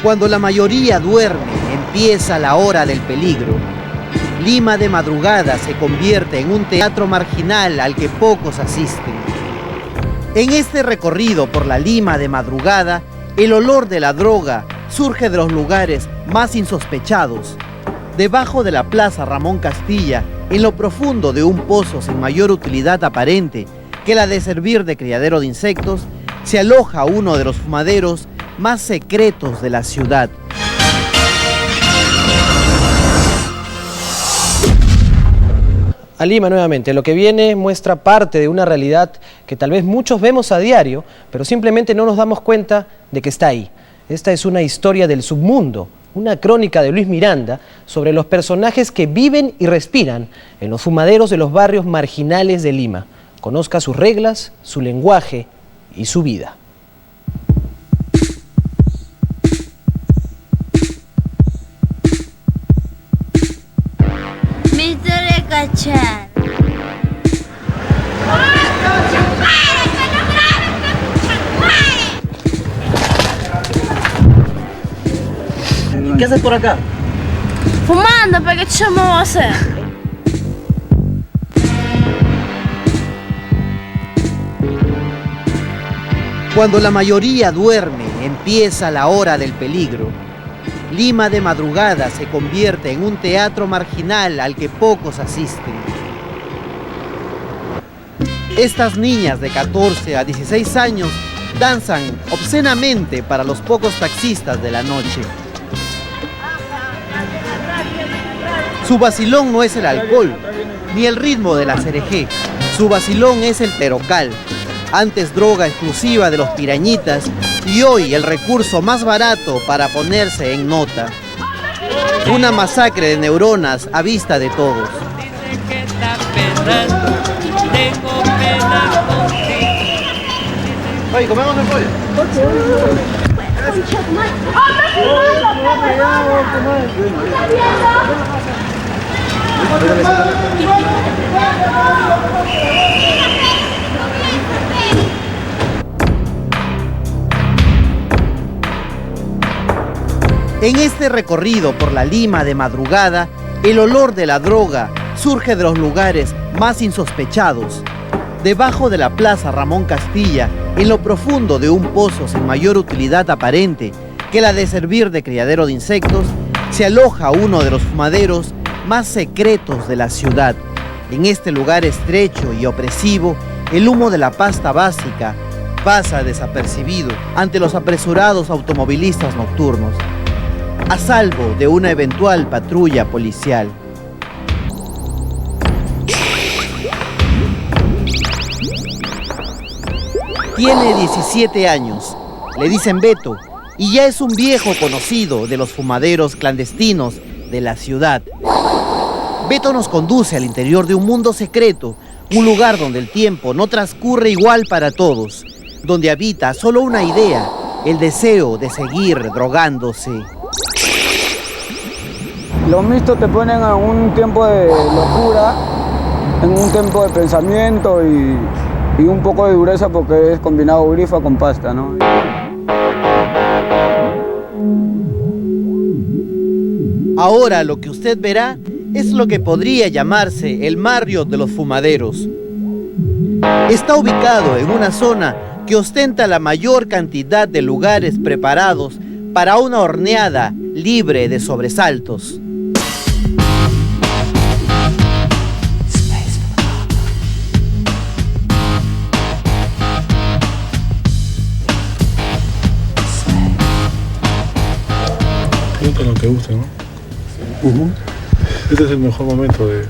Cuando la mayoría duerme, empieza la hora del peligro. Lima de madrugada se convierte en un teatro marginal al que pocos asisten. En este recorrido por la Lima de madrugada, el olor de la droga surge de los lugares más insospechados. Debajo de la Plaza Ramón Castilla, en lo profundo de un pozo sin mayor utilidad aparente que la de servir de criadero de insectos, se aloja uno de los fumaderos más secretos de la ciudad. A Lima nuevamente, lo que viene muestra parte de una realidad que tal vez muchos vemos a diario, pero simplemente no nos damos cuenta de que está ahí. Esta es una historia del submundo, una crónica de Luis Miranda sobre los personajes que viven y respiran en los fumaderos de los barrios marginales de Lima. Conozca sus reglas, su lenguaje y su vida. Cachar. ¿Qué haces por acá? Fumando, ¿para qué yo me voy a hacer? Cuando la mayoría duerme, empieza la hora del peligro. Lima de madrugada se convierte en un teatro marginal al que pocos asisten. Estas niñas de 14 a 16 años danzan obscenamente para los pocos taxistas de la noche. Su vacilón no es el alcohol, ni el ritmo de la CRG. Su vacilón es el perocal, antes droga exclusiva de los pirañitas y hoy el recurso más barato para ponerse en nota. Una masacre de neuronas a vista de todos. Oye, ¿comemos el pollo? En este recorrido por la Lima de madrugada, el olor de la droga surge de los lugares más insospechados. Debajo de la Plaza Ramón Castilla, en lo profundo de un pozo sin mayor utilidad aparente que la de servir de criadero de insectos, se aloja uno de los fumaderos más secretos de la ciudad. En este lugar estrecho y opresivo, el humo de la pasta básica pasa desapercibido ante los apresurados automovilistas nocturnos, a salvo de una eventual patrulla policial. Tiene 17 años, le dicen Beto, y ya es un viejo conocido de los fumaderos clandestinos de la ciudad. Beto nos conduce al interior de un mundo secreto, un lugar donde el tiempo no transcurre igual para todos, donde habita solo una idea, el deseo de seguir drogándose. Los mixtos te ponen en un tiempo de locura, en un tiempo de pensamiento y un poco de dureza porque es combinado grifa con pasta, ¿no? Ahora lo que usted verá es lo que podría llamarse el barrio de los fumaderos. Está ubicado en una zona que ostenta la mayor cantidad de lugares preparados para una horneada libre de sobresaltos. Con lo que gusta, ¿no? Este es el mejor momento de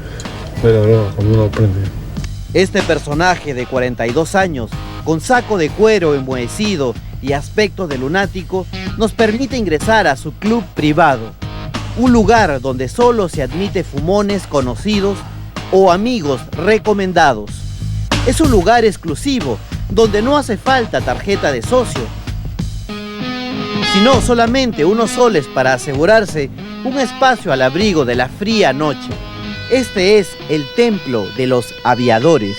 la droga, cuando uno aprende. Este personaje de 42 años, con saco de cuero enmohecido y aspecto de lunático, nos permite ingresar a su club privado, un lugar donde solo se admite fumones conocidos o amigos recomendados. Es un lugar exclusivo, donde no hace falta tarjeta de socio, sino solamente unos soles para asegurarse un espacio al abrigo de la fría noche. Este es el templo de los aviadores.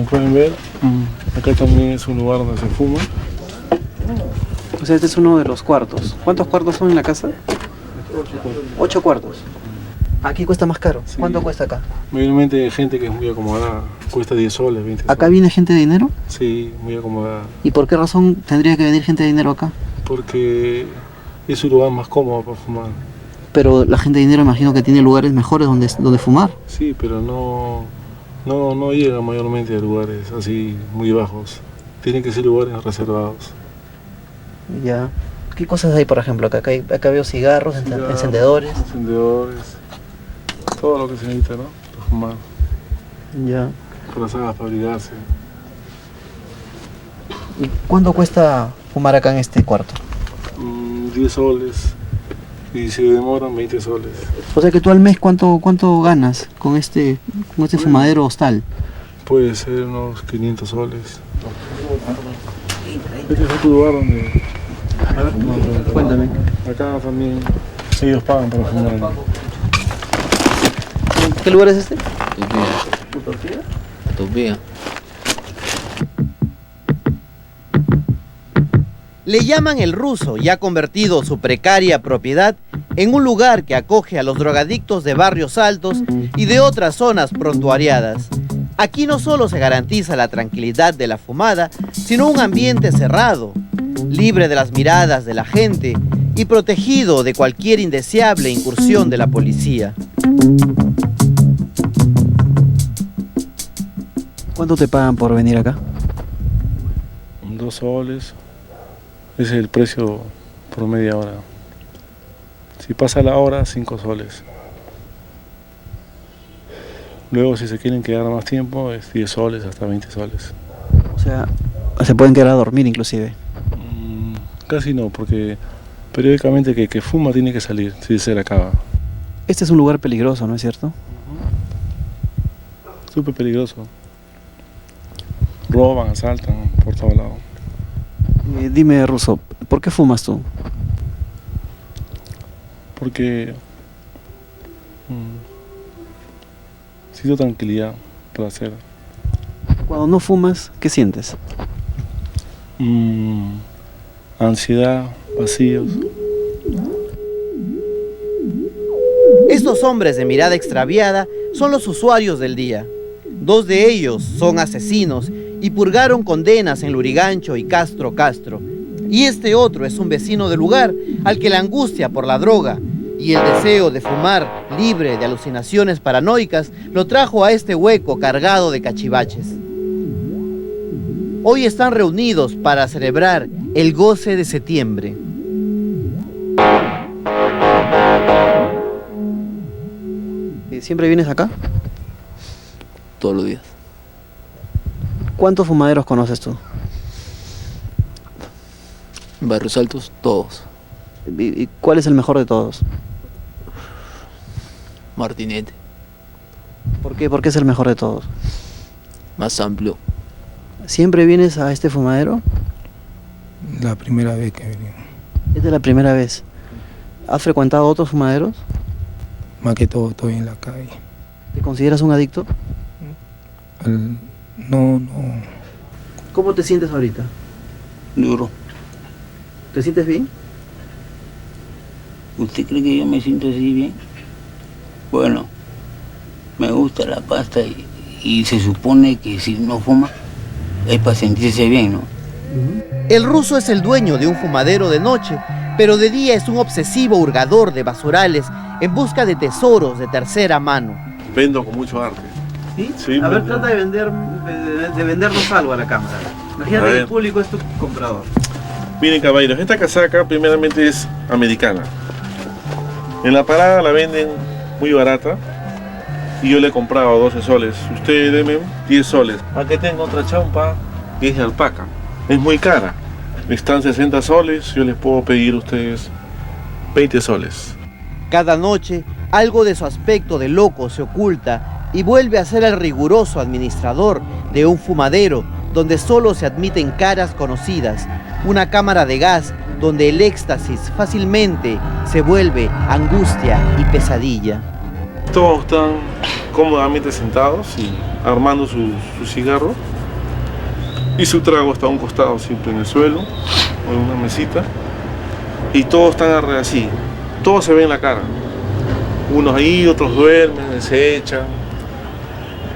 Como pueden ver, acá también es un lugar donde se fuma. O sea, este es uno de los cuartos. ¿Cuántos cuartos son en la casa? 8 cuartos. Aquí cuesta más caro. Sí. ¿Cuánto cuesta acá? Mayormente hay gente que es muy acomodada, cuesta 10 soles, 20 soles. ¿Acá viene gente de dinero? Sí, muy acomodada. ¿Y por qué razón tendría que venir gente de dinero acá? Porque es un lugar más cómodo para fumar. Pero la gente de dinero imagino que tiene lugares mejores donde fumar. Sí, pero no llega mayormente a lugares así muy bajos. Tienen que ser lugares reservados. Ya. ¿Qué cosas hay, por ejemplo? Acá veo cigarros, encendedores. Encendedores, todo lo que se necesita, ¿no? Para fumar, Ya. frazadas para abrigarse. ¿Y cuánto cuesta fumar acá en este cuarto? 10 soles y si demoran 20 soles. O sea que tú al mes, ¿cuánto ganas con este fumadero hostal? Puede ser unos 500 soles. Este es otro lugar donde... Cuéntame. Acá también ellos pagan para fumar. ¿Qué lugar es este? Utopía. Le llaman El Ruso y ha convertido su precaria propiedad en un lugar que acoge a los drogadictos de barrios altos y de otras zonas prontuariadas. Aquí no solo se garantiza la tranquilidad de la fumada, sino un ambiente cerrado, libre de las miradas de la gente y protegido de cualquier indeseable incursión de la policía. ¿Cuánto te pagan por venir acá? 2 soles. Ese es el precio por media hora. Si pasa la hora, 5 soles. Luego, si se quieren quedar más tiempo, es 10 soles hasta 20 soles. O sea, se pueden quedar a dormir inclusive. Casi no, porque periódicamente que fuma tiene que salir, si se le acaba. Este es un lugar peligroso, ¿no es cierto? Súper peligroso. Roban, asaltan por todos lados. Dime, Ruso, ¿por qué fumas tú? Porque siento tranquilidad, placer. Cuando no fumas, ¿qué sientes? Ansiedad, vacíos. Estos hombres de mirada extraviada son los usuarios del día. 2 de ellos son asesinos y purgaron condenas en Lurigancho y Castro. Y este otro es un vecino del lugar al que la angustia por la droga y el deseo de fumar libre de alucinaciones paranoicas lo trajo a este hueco cargado de cachivaches. Hoy están reunidos para celebrar el goce de septiembre. ¿Siempre vienes acá? Todos los días. ¿Cuántos fumaderos conoces tú? Barrios altos, todos. ¿Y cuál es el mejor de todos? Martinete, ¿Por qué? ¿Por qué es el mejor de todos? más amplio. ¿Siempre vienes a este fumadero? La primera vez que vine. Esta es la primera vez. ¿Has frecuentado otros fumaderos? Más que todo estoy en la calle. ¿Te consideras un adicto? No. ¿Cómo te sientes ahorita? Duro. ¿Te sientes bien? ¿Usted cree que yo me siento así bien? Bueno, me gusta la pasta y se supone que si no fuma es para sentirse bien, ¿no? El Ruso es el dueño de un fumadero de noche, pero de día es un obsesivo hurgador de basurales en busca de tesoros de tercera mano. Vendo con mucho arte. ¿Sí? Sí, A ver, bueno. trata de vendernos algo a la cámara. A Imagínate ver. que el público es tu comprador. Miren, caballeros, esta casaca primeramente es americana. En la parada la venden muy barata y yo le he comprado 12 soles. Ustedes denme 10 soles. Aquí tengo otra champa que es de alpaca. Es muy cara. Están 60 soles, yo les puedo pedir a ustedes 20 soles. Cada noche, algo de su aspecto de loco se oculta y vuelve a ser el riguroso administrador de un fumadero donde solo se admiten caras conocidas, una cámara de gas donde el éxtasis fácilmente se vuelve angustia y pesadilla. Todos están cómodamente sentados y armando su cigarro. Y su trago está a un costado, siempre en el suelo, o en una mesita. Y todos están así, todos se ven en la cara. Unos ahí, otros duermen, se echan.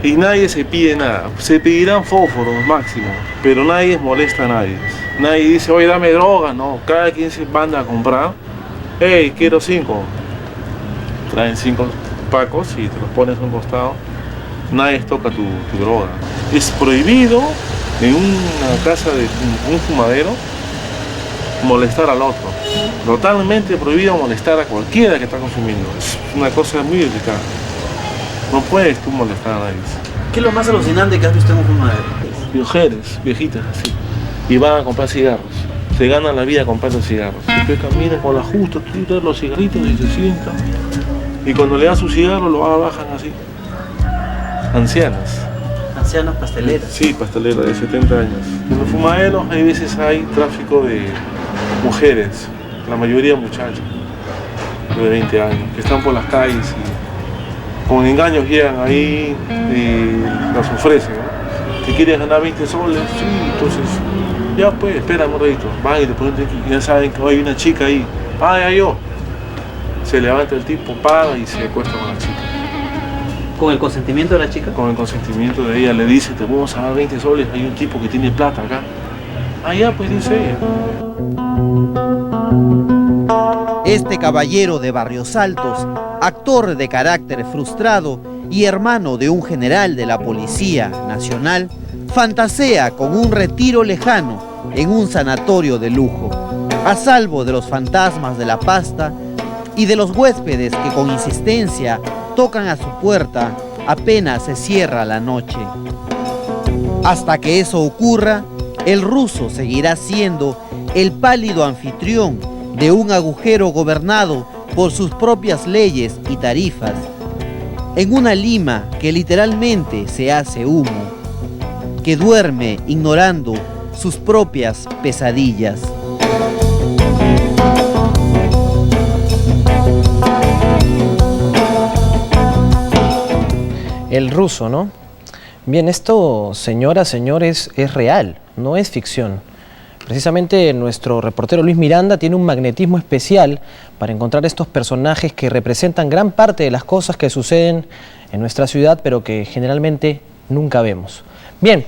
Y nadie se pide nada. Se pedirán fósforos máximo, pero nadie molesta a nadie. Nadie dice, oye, dame droga, no. Cada quien se manda a comprar. Hey, quiero 5. Traen 5 pacos y te los pones a un costado. Nadie toca tu droga. Es prohibido en una casa de un fumadero molestar al otro. Totalmente prohibido molestar a cualquiera que está consumiendo. Es una cosa muy delicada. No puedes tú molestar a nadie. ¿Qué es lo más alucinante que has visto en un fumadero? Mujeres, viejitas así. Y van a comprar cigarros. Se ganan la vida comprando cigarros. Después caminan con la justa, tú das los cigarritos y se sientan. Y cuando le dan su cigarro lo bajan así. Ancianas. Ancianas pasteleras. Sí, pasteleras de 70 años. En los fumaderos hay veces hay tráfico de mujeres, la mayoría muchachas de 20 años, que están por las calles y con engaños llegan ahí y las ofrecen, ¿no? ¿Te quieres ganar 20 soles? Sí, entonces, ya pues, espérame un ratito, van y te ponen, ya saben que hay una chica ahí, ya yo. Se levanta el tipo, paga y se acuesta con la chica. ¿Con el consentimiento de la chica? Con el consentimiento de ella, le dice, te vamos a dar 20 soles, hay un tipo que tiene plata acá. Ya pues, dice ella. Este caballero de Barrios Altos, actor de carácter frustrado y hermano de un general de la Policía Nacional, fantasea con un retiro lejano en un sanatorio de lujo, a salvo de los fantasmas de la pasta y de los huéspedes que con insistencia tocan a su puerta apenas se cierra la noche. Hasta que eso ocurra, el ruso seguirá siendo el pálido anfitrión de un agujero gobernado por sus propias leyes y tarifas, en una Lima que literalmente se hace humo, que duerme ignorando sus propias pesadillas. El ruso, ¿no? Bien, esto, señoras, señores, es real, no es ficción. Precisamente nuestro reportero Luis Miranda tiene un magnetismo especial para encontrar estos personajes que representan gran parte de las cosas que suceden en nuestra ciudad, pero que generalmente nunca vemos. Bien,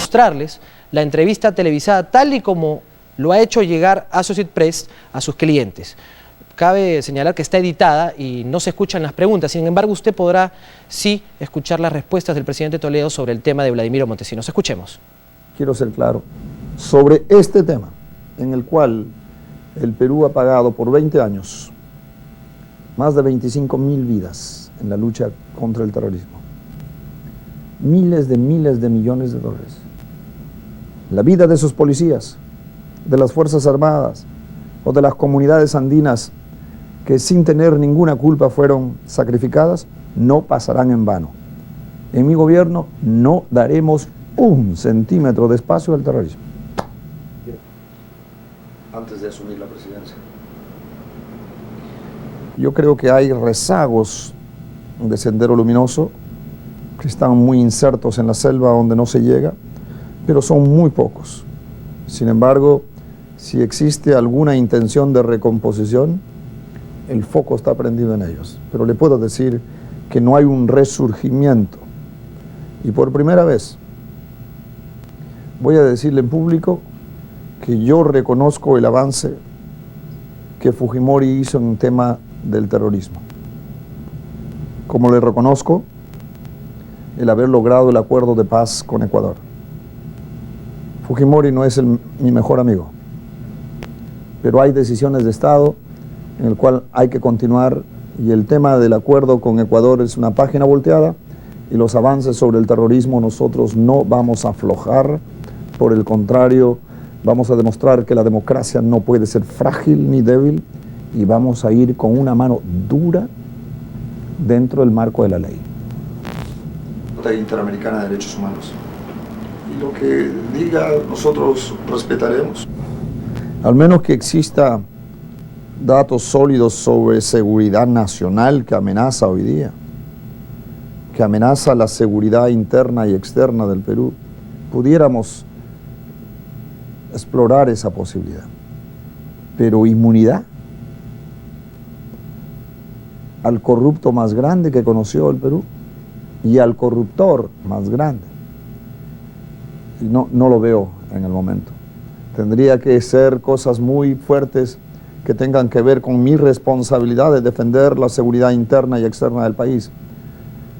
mostrarles la entrevista televisada tal y como lo ha hecho llegar Associated Press a sus clientes. Cabe señalar que está editada y no se escuchan las preguntas, sin embargo usted podrá sí escuchar las respuestas del presidente Toledo sobre el tema de Vladimiro Montesinos. Escuchemos. Quiero ser claro sobre este tema, en el cual el Perú ha pagado por 20 años más de 25.000 vidas en la lucha contra el terrorismo. Miles de millones de dólares. La vida de sus policías, de las Fuerzas Armadas o de las comunidades andinas que sin tener ninguna culpa fueron sacrificadas, no pasarán en vano. En mi gobierno no daremos un centímetro de espacio al terrorismo. Antes de asumir la presidencia. Yo creo que hay rezagos de Sendero Luminoso que están muy insertos en la selva donde no se llega, pero son muy pocos. Sin embargo, si existe alguna intención de recomposición, el foco está prendido en ellos. Pero le puedo decir que no hay un resurgimiento. Y por primera vez voy a decirle en público que yo reconozco el avance que Fujimori hizo en el tema del terrorismo. Como le reconozco el haber logrado el acuerdo de paz con Ecuador. Fujimori no es mi mejor amigo, pero hay decisiones de Estado en el cual hay que continuar, y el tema del acuerdo con Ecuador es una página volteada, y los avances sobre el terrorismo nosotros no vamos a aflojar, por el contrario, vamos a demostrar que la democracia no puede ser frágil ni débil, y vamos a ir con una mano dura dentro del marco de la ley. Corte Interamericana de Derechos Humanos. Y lo que diga nosotros respetaremos. Al menos que exista datos sólidos sobre seguridad nacional que amenaza hoy día, que amenaza la seguridad interna y externa del Perú, pudiéramos explorar esa posibilidad. Pero inmunidad al corrupto más grande que conoció el Perú y al corruptor más grande. Y no lo veo en el momento. Tendría que ser cosas muy fuertes que tengan que ver con mi responsabilidad de defender la seguridad interna y externa del país.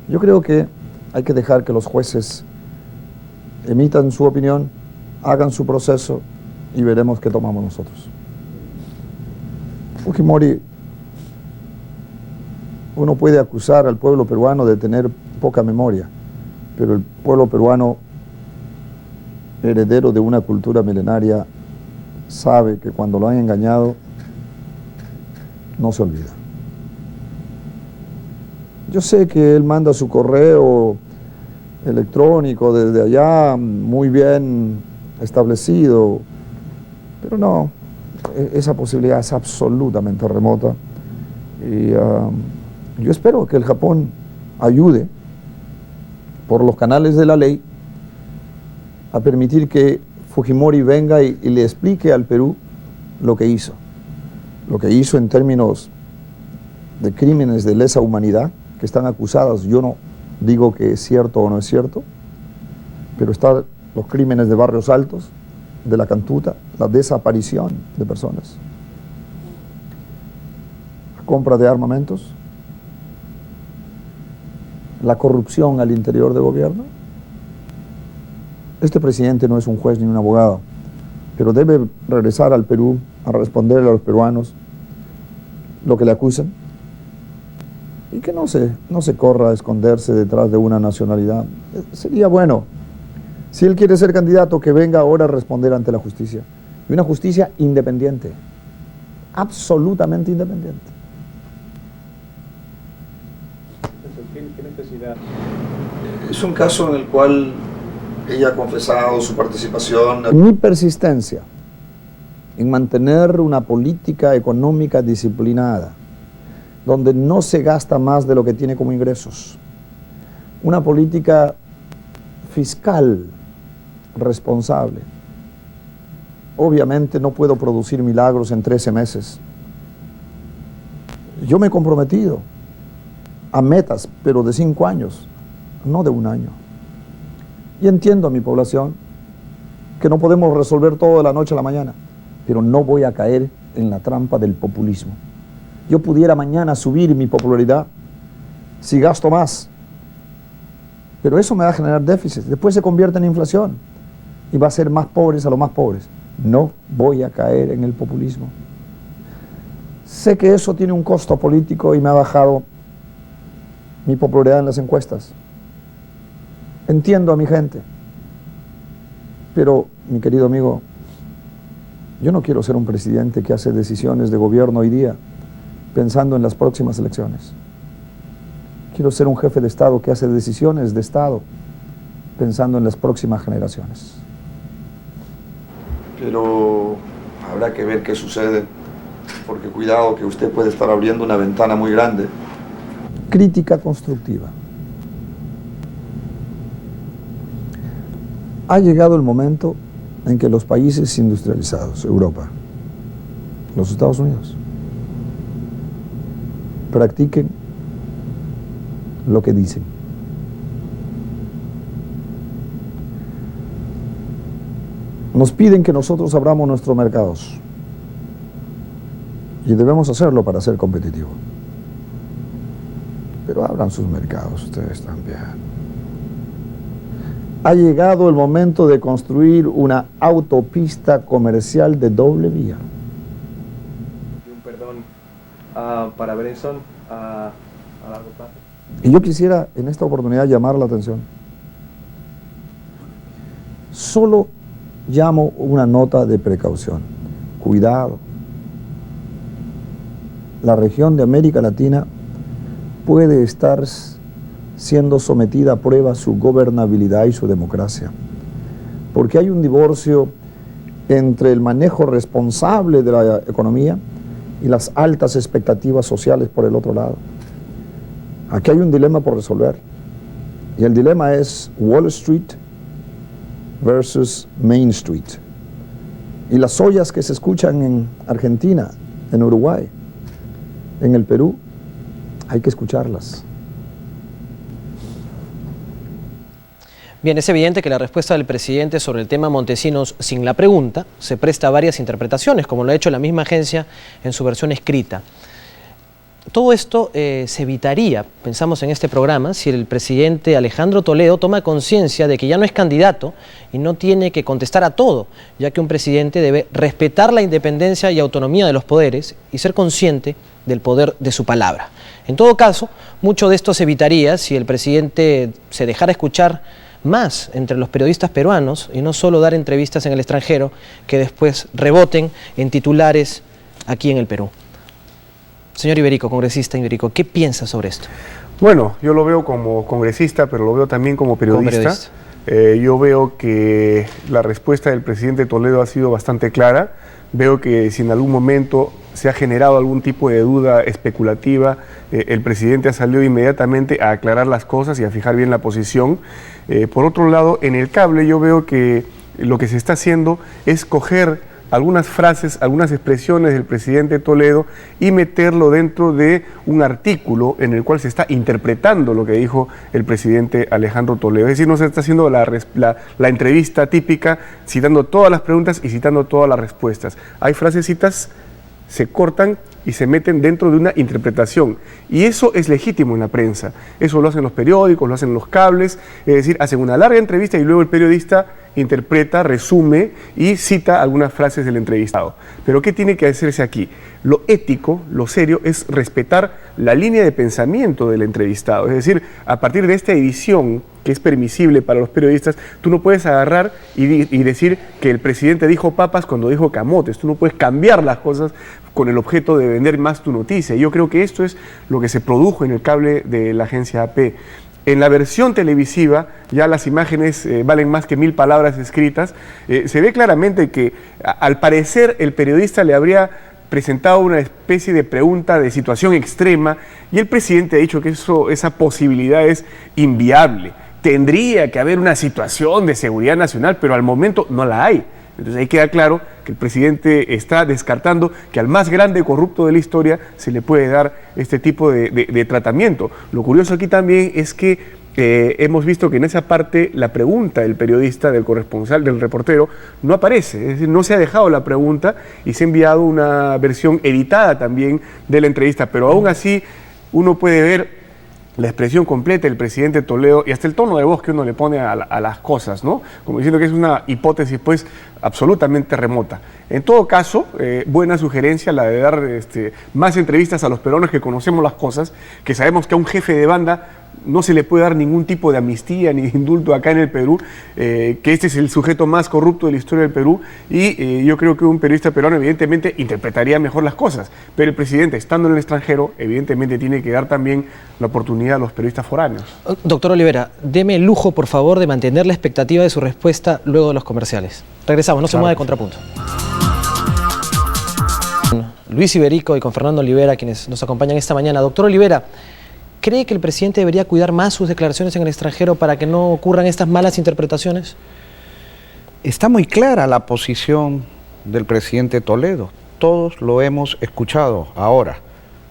Yo creo que hay que dejar que los jueces emitan su opinión, hagan su proceso y veremos qué tomamos nosotros. Fujimori, uno puede acusar al pueblo peruano de tener poca memoria, pero el pueblo peruano, heredero de una cultura milenaria, sabe que cuando lo han engañado, no se olvida. Yo sé que él manda su correo electrónico desde allá, muy bien establecido, pero no, esa posibilidad es absolutamente remota. Y yo espero que el Japón ayude por los canales de la ley a permitir que Fujimori venga y le explique al Perú lo que hizo. Lo que hizo en términos de crímenes de lesa humanidad que están acusados. Yo no digo que es cierto o no es cierto, pero están los crímenes de Barrios Altos, de la Cantuta, la desaparición de personas, la compra de armamentos, la corrupción al interior del gobierno. Este presidente no es un juez ni un abogado, pero debe regresar al Perú a responderle a los peruanos lo que le acusan y que no se corra a esconderse detrás de una nacionalidad. Sería bueno, si él quiere ser candidato, que venga ahora a responder ante la justicia, y una justicia independiente, absolutamente independiente. ¿Qué necesidad? Es un caso en el cual ella ha confesado su participación. Mi persistencia en mantener una política económica disciplinada, donde no se gasta más de lo que tiene como ingresos, una política fiscal responsable. Obviamente no puedo producir milagros en 13 meses. Yo me he comprometido a metas, pero de 5 años, no de 1 año. Y entiendo a mi población que no podemos resolver todo de la noche a la mañana, pero no voy a caer en la trampa del populismo. Yo pudiera mañana subir mi popularidad si gasto más, pero eso me va a generar déficit, después se convierte en inflación y va a ser más pobres a los más pobres. No voy a caer en el populismo. Sé que eso tiene un costo político y me ha bajado mi popularidad en las encuestas. Entiendo a mi gente, pero mi querido amigo, yo no quiero ser un presidente que hace decisiones de gobierno hoy día pensando en las próximas elecciones. Quiero ser un jefe de Estado que hace decisiones de Estado pensando en las próximas generaciones. Pero habrá que ver qué sucede, porque cuidado que usted puede estar abriendo una ventana muy grande. Crítica constructiva. Ha llegado el momento en que los países industrializados, Europa, los Estados Unidos, practiquen lo que dicen. Nos piden que nosotros abramos nuestros mercados y debemos hacerlo para ser competitivos. Pero abran sus mercados ustedes también. Ha llegado el momento de construir una autopista comercial de doble vía. Un perdón para Brenson a largo plazo. Y yo quisiera en esta oportunidad llamar la atención. Solo llamo una nota de precaución. Cuidado. La región de América Latina puede estar siendo sometida a prueba su gobernabilidad y su democracia. Porque hay un divorcio entre el manejo responsable de la economía y las altas expectativas sociales por el otro lado. Aquí hay un dilema por resolver. Y el dilema es Wall Street versus Main Street. Y las ollas que se escuchan en Argentina, en Uruguay, en el Perú, hay que escucharlas. Bien, es evidente que la respuesta del presidente sobre el tema Montesinos sin la pregunta se presta a varias interpretaciones, como lo ha hecho la misma agencia en su versión escrita. Todo esto se evitaría, pensamos en este programa, si el presidente Alejandro Toledo toma conciencia de que ya no es candidato y no tiene que contestar a todo, ya que un presidente debe respetar la independencia y autonomía de los poderes y ser consciente del poder de su palabra. En todo caso, mucho de esto se evitaría si el presidente se dejara escuchar más entre los periodistas peruanos y no solo dar entrevistas en el extranjero que después reboten en titulares aquí en el Perú. Señor Iberico, congresista Iberico, ¿qué piensa sobre esto? Bueno, yo lo veo como congresista, pero lo veo también como periodista. Yo veo que la respuesta del presidente Toledo ha sido bastante clara. Veo que si en algún momento se ha generado algún tipo de duda especulativa, el presidente ha salido inmediatamente a aclarar las cosas y a fijar bien la posición. Por otro lado, en el cable yo veo que lo que se está haciendo es coger algunas frases, algunas expresiones del presidente Toledo y meterlo dentro de un artículo en el cual se está interpretando lo que dijo el presidente Alejandro Toledo. Es decir, no se está haciendo la entrevista típica, citando todas las preguntas y citando todas las respuestas. Hay frasecitas, se cortan y se meten dentro de una interpretación. Y eso es legítimo en la prensa. Eso lo hacen los periódicos, lo hacen los cables, es decir, hacen una larga entrevista y luego el periodista interpreta, resume y cita algunas frases del entrevistado. Pero ¿qué tiene que hacerse aquí? Lo ético, lo serio, es respetar la línea de pensamiento del entrevistado. Es decir, a partir de esta edición que es permisible para los periodistas, tú no puedes agarrar y decir que el presidente dijo papas cuando dijo camotes. Tú no puedes cambiar las cosas con el objeto de vender más tu noticia. Yo creo que esto es lo que se produjo en el cable de la agencia AP. En la versión televisiva ya las imágenes valen más que 1000 palabras escritas. Se ve claramente que al parecer el periodista le habría presentado una especie de pregunta de situación extrema y el presidente ha dicho que esa posibilidad es inviable. Tendría que haber una situación de seguridad nacional, pero al momento no la hay. Entonces ahí queda claro que el presidente está descartando que al más grande corrupto de la historia se le puede dar este tipo de tratamiento. Lo curioso aquí también es que hemos visto que en esa parte la pregunta del periodista, del corresponsal, del reportero, no aparece. Es decir, no se ha dejado la pregunta y se ha enviado una versión editada también de la entrevista. Pero aún así uno puede ver la expresión completa del presidente Toledo y hasta el tono de voz que uno le pone a las cosas, ¿no? Como diciendo que es una hipótesis pues absolutamente remota. En todo caso, buena sugerencia la de dar más entrevistas a los peruanos que conocemos las cosas, que sabemos que a un jefe de banda no se le puede dar ningún tipo de amnistía ni indulto acá en el Perú, que este es el sujeto más corrupto de la historia del Perú y yo creo que un periodista peruano evidentemente interpretaría mejor las cosas, pero el presidente estando en el extranjero evidentemente tiene que dar también la oportunidad a los periodistas foráneos. Doctor Olivera, deme el lujo por favor de mantener la expectativa de su respuesta luego de los comerciales. Regresamos, no se mueva de contrapunto. Luis Iberico y con Fernando Olivera, quienes nos acompañan esta mañana. Doctor Olivera, ¿cree que el presidente debería cuidar más sus declaraciones en el extranjero para que no ocurran estas malas interpretaciones? Está muy clara la posición del presidente Toledo. Todos lo hemos escuchado ahora,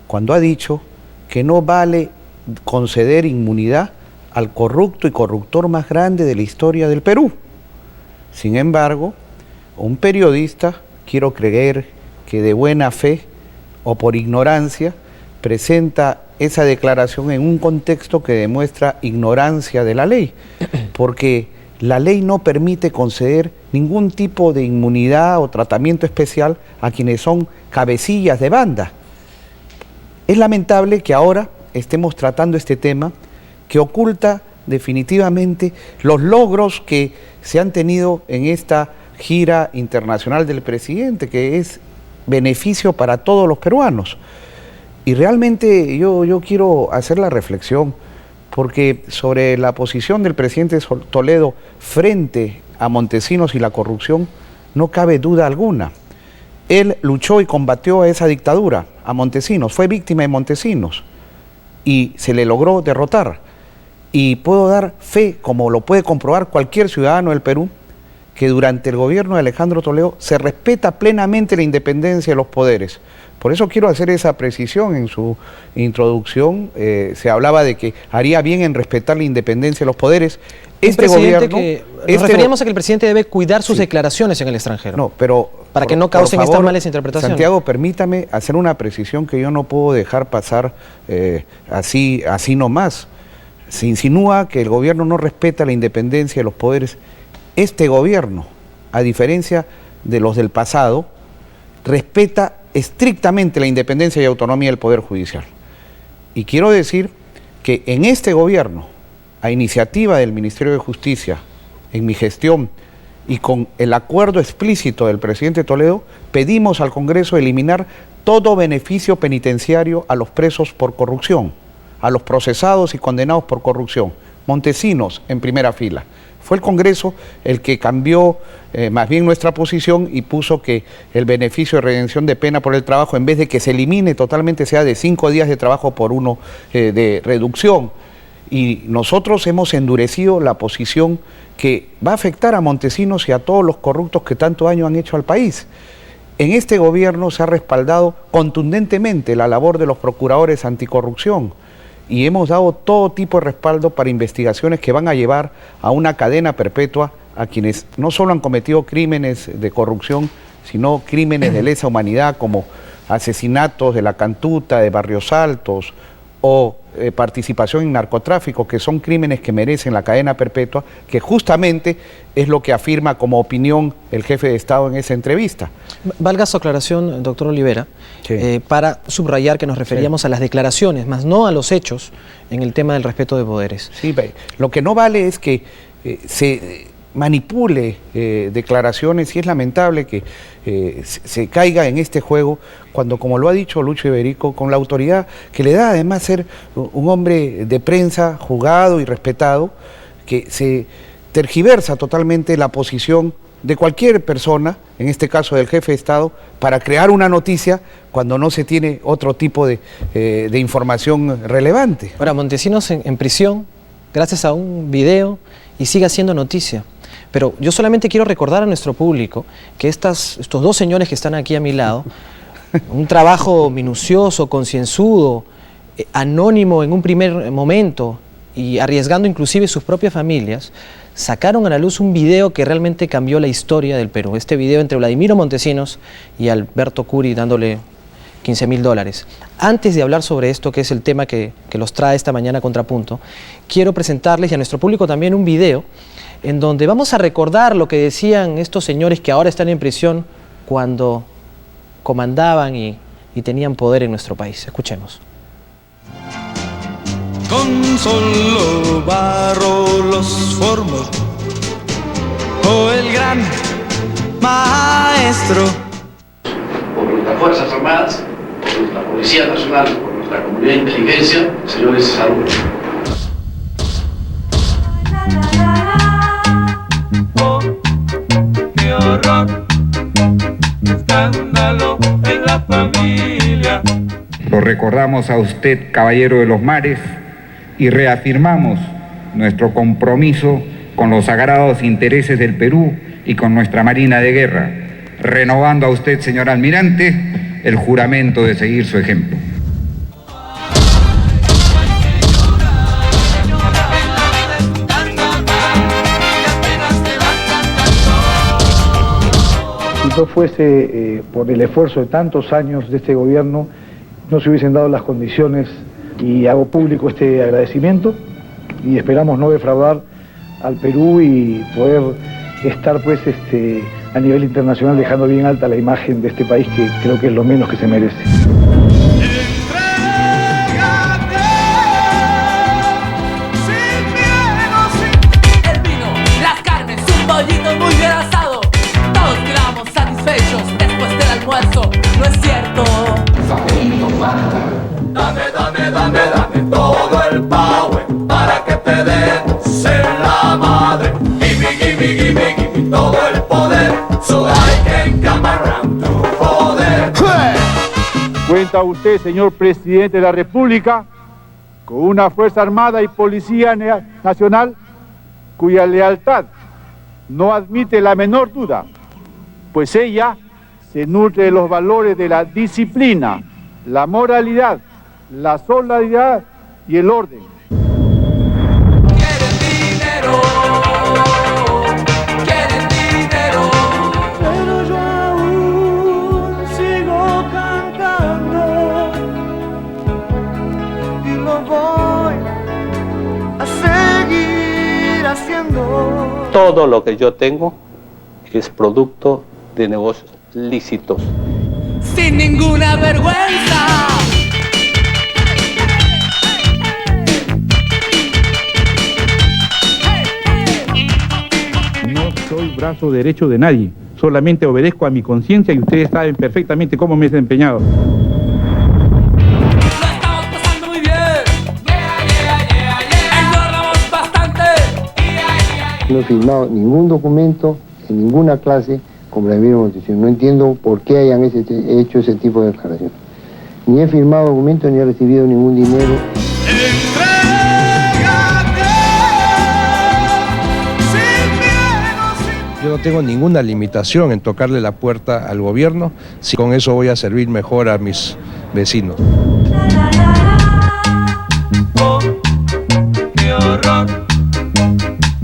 cuando ha dicho que no vale conceder inmunidad al corrupto y corruptor más grande de la historia del Perú. Sin embargo, un periodista, quiero creer que de buena fe o por ignorancia, presenta esa declaración en un contexto que demuestra ignorancia de la ley, porque la ley no permite conceder ningún tipo de inmunidad o tratamiento especial a quienes son cabecillas de banda. Es lamentable que ahora estemos tratando este tema que oculta definitivamente los logros que se han tenido en esta gira internacional del presidente, que es beneficio para todos los peruanos. Y realmente yo quiero hacer la reflexión, porque sobre la posición del presidente Toledo frente a Montesinos y la corrupción, no cabe duda alguna. Él luchó y combatió a esa dictadura, a Montesinos, fue víctima de Montesinos y se le logró derrotar. Y puedo dar fe, como lo puede comprobar cualquier ciudadano del Perú, que durante el gobierno de Alejandro Toledo se respeta plenamente la independencia de los poderes. Por eso quiero hacer esa precisión. En su introducción se hablaba de que haría bien en respetar la independencia de los poderes. Este gobierno... Nos referíamos a que el presidente debe cuidar sus declaraciones en el extranjero. No, pero... Para que no causen estas malas interpretaciones. Santiago, permítame hacer una precisión que yo no puedo dejar pasar así nomás. Se insinúa que el gobierno no respeta la independencia de los poderes. Este gobierno, a diferencia de los del pasado, respeta estrictamente la independencia y autonomía del Poder Judicial. Y quiero decir que en este gobierno, a iniciativa del Ministerio de Justicia, en mi gestión y con el acuerdo explícito del presidente Toledo, pedimos al Congreso eliminar todo beneficio penitenciario a los presos por corrupción, a los procesados y condenados por corrupción. Montesinos en primera fila. Fue el Congreso el que cambió más bien nuestra posición y puso que el beneficio de redención de pena por el trabajo, en vez de que se elimine totalmente, sea de 5 días de trabajo por 1 de reducción. Y nosotros hemos endurecido la posición que va a afectar a Montesinos y a todos los corruptos que tanto daño han hecho al país. En este gobierno se ha respaldado contundentemente la labor de los procuradores anticorrupción y hemos dado todo tipo de respaldo para investigaciones que van a llevar a una cadena perpetua a quienes no solo han cometido crímenes de corrupción, sino crímenes de lesa humanidad como asesinatos de la Cantuta, de Barrios Altos o participación en narcotráfico, que son crímenes que merecen la cadena perpetua, que justamente es lo que afirma como opinión el jefe de Estado en esa entrevista. Valga su aclaración, doctor Olivera, para subrayar que nos referíamos a las declaraciones, más no a los hechos en el tema del respeto de poderes. Sí, lo que no vale es que se manipule declaraciones, y es lamentable que se caiga en este juego cuando, como lo ha dicho Lucho Iberico, con la autoridad que le da además ser un hombre de prensa juzgado y respetado, que se tergiversa totalmente la posición de cualquier persona, en este caso del jefe de Estado, para crear una noticia cuando no se tiene otro tipo de información relevante. Ahora, Montesinos en prisión, gracias a un video, y sigue haciendo noticia. Pero yo solamente quiero recordar a nuestro público que estos dos señores que están aquí a mi lado, un trabajo minucioso, concienzudo, anónimo en un primer momento y arriesgando inclusive sus propias familias, sacaron a la luz un video que realmente cambió la historia del Perú. Este video entre Vladimiro Montesinos y Alberto Curi dándole $15.000. Antes de hablar sobre esto, que es el tema que los trae esta mañana Contrapunto, quiero presentarles y a nuestro público también un video en donde vamos a recordar lo que decían estos señores que ahora están en prisión cuando comandaban y tenían poder en nuestro país. Escuchemos. Con solo barro los formó, oh el gran maestro. Por nuestras Fuerzas Armadas, por nuestra Policía Nacional, por nuestra comunidad de inteligencia, señores, salud. Oh, qué horror, escándalo en la familia. Lo recordamos a usted, caballero de los mares, y reafirmamos nuestro compromiso con los sagrados intereses del Perú y con nuestra Marina de Guerra, renovando a usted, señor almirante, el juramento de seguir su ejemplo. Si no fuese por el esfuerzo de tantos años de este gobierno, no se hubiesen dado las condiciones, y hago público este agradecimiento y esperamos no defraudar al Perú y poder estar pues a nivel internacional dejando bien alta la imagen de este país, que creo que es lo menos que se merece. El vino, las carnes, un pollito muy bien asado. Todos quedamos satisfechos después del almuerzo, ¿no es cierto? Papelito, basta. Dame todo el power para que te dé ser la madre. Give me todo el poder, so I can come around to poder. Cuenta usted, señor presidente de la República, con una Fuerza Armada y Policía Nacional cuya lealtad no admite la menor duda, pues ella se nutre de los valores de la disciplina, la moralidad, la solidaridad y el orden. Pero yo aún sigo cantando y lo voy a seguir haciendo. Todo lo que yo tengo es producto de negocios lícitos. Sin ninguna vergüenza. No soy brazo derecho de nadie, solamente obedezco a mi conciencia y ustedes saben perfectamente cómo me he desempeñado. Muy bien. Engordamos bastante. No he firmado ningún documento en ninguna clase con Vladimir Montesinos. No entiendo por qué hayan hecho ese tipo de declaración. Ni he firmado documentos ni he recibido ningún dinero. Yo no tengo ninguna limitación en tocarle la puerta al gobierno, si con eso voy a servir mejor a mis vecinos. ¡Qué horror!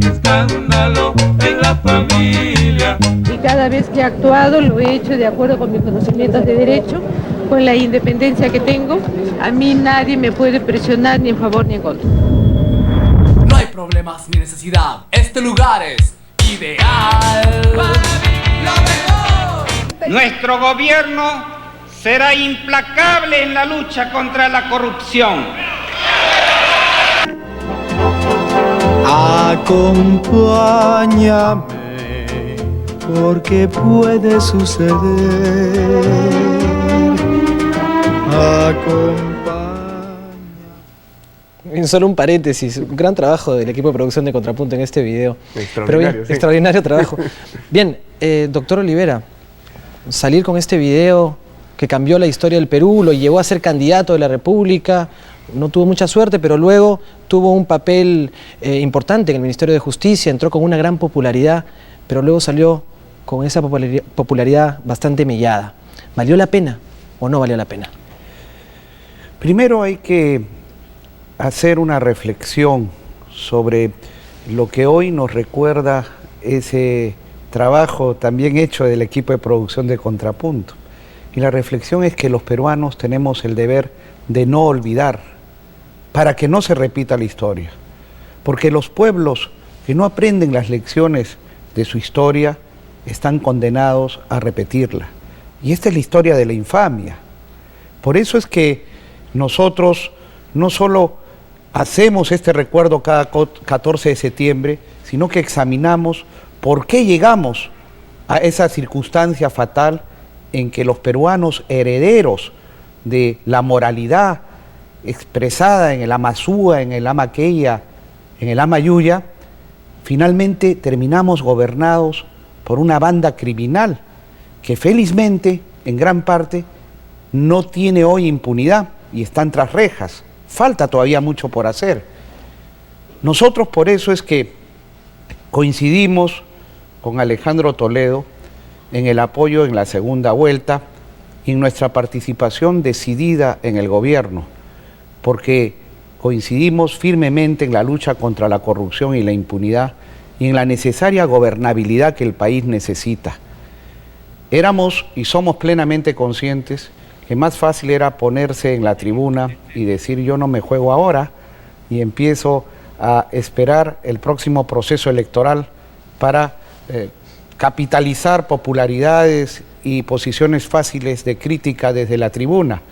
¡Qué escándalo en la familia! Y cada vez que he actuado lo he hecho de acuerdo con mis conocimientos de derecho, con la independencia que tengo. A mí nadie me puede presionar ni en favor ni en contra. No hay problemas ni necesidad. Este lugar es ideal. Nuestro gobierno será implacable en la lucha contra la corrupción. Acompáñame, porque puede suceder. Solo un paréntesis, un gran trabajo del equipo de producción de Contrapunto en este video. Extraordinario, Pero bien, sí. extraordinario trabajo. Bien, doctor Olivera, salir con este video que cambió la historia del Perú, lo llevó a ser candidato de la República, no tuvo mucha suerte, pero luego tuvo un papel importante en el Ministerio de Justicia, entró con una gran popularidad, pero luego salió con esa popularidad bastante mellada. ¿Valió la pena o no valió la pena? Primero hay que hacer una reflexión sobre lo que hoy nos recuerda ese trabajo también hecho del equipo de producción de Contrapunto. Y la reflexión es que los peruanos tenemos el deber de no olvidar, para que no se repita la historia. Porque los pueblos que no aprenden las lecciones de su historia están condenados a repetirla. Y esta es la historia de la infamia. Por eso es que nosotros no solo hacemos este recuerdo cada 14 de septiembre, sino que examinamos por qué llegamos a esa circunstancia fatal en que los peruanos herederos de la moralidad expresada en el Amazúa, en el Amaqueya, en el Amayuya, finalmente terminamos gobernados por una banda criminal que felizmente, en gran parte, no tiene hoy impunidad y están tras rejas. Falta todavía mucho por hacer. Nosotros por eso es que coincidimos con Alejandro Toledo en el apoyo en la segunda vuelta y en nuestra participación decidida en el gobierno, porque coincidimos firmemente en la lucha contra la corrupción y la impunidad y en la necesaria gobernabilidad que el país necesita. Éramos y somos plenamente conscientes que más fácil era ponerse en la tribuna y decir yo no me juego ahora y empiezo a esperar el próximo proceso electoral para capitalizar popularidades y posiciones fáciles de crítica desde la tribuna.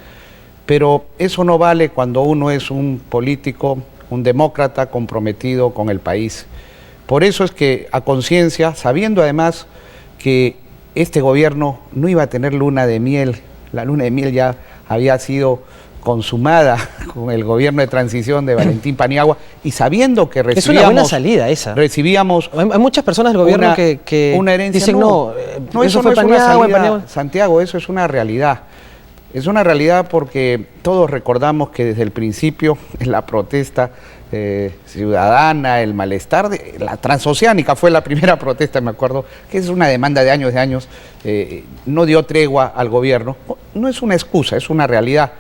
Pero eso no vale cuando uno es un político, un demócrata comprometido con el país. Por eso es que a conciencia, sabiendo además que este gobierno no iba a tener luna de miel, la luna de miel ya había sido consumada con el gobierno de transición de Valentín Paniagua, y sabiendo que recibíamos... Es una buena salida esa. Recibíamos... Hay muchas personas del gobierno que una herencia, dicen no, eso fue no es una Paniagua, salida, Santiago, eso es una realidad. Es una realidad porque todos recordamos que desde el principio la protesta ciudadana, el malestar, la transoceánica fue la primera protesta, me acuerdo, que es una demanda de años, no dio tregua al gobierno. No es una excusa, es una realidad.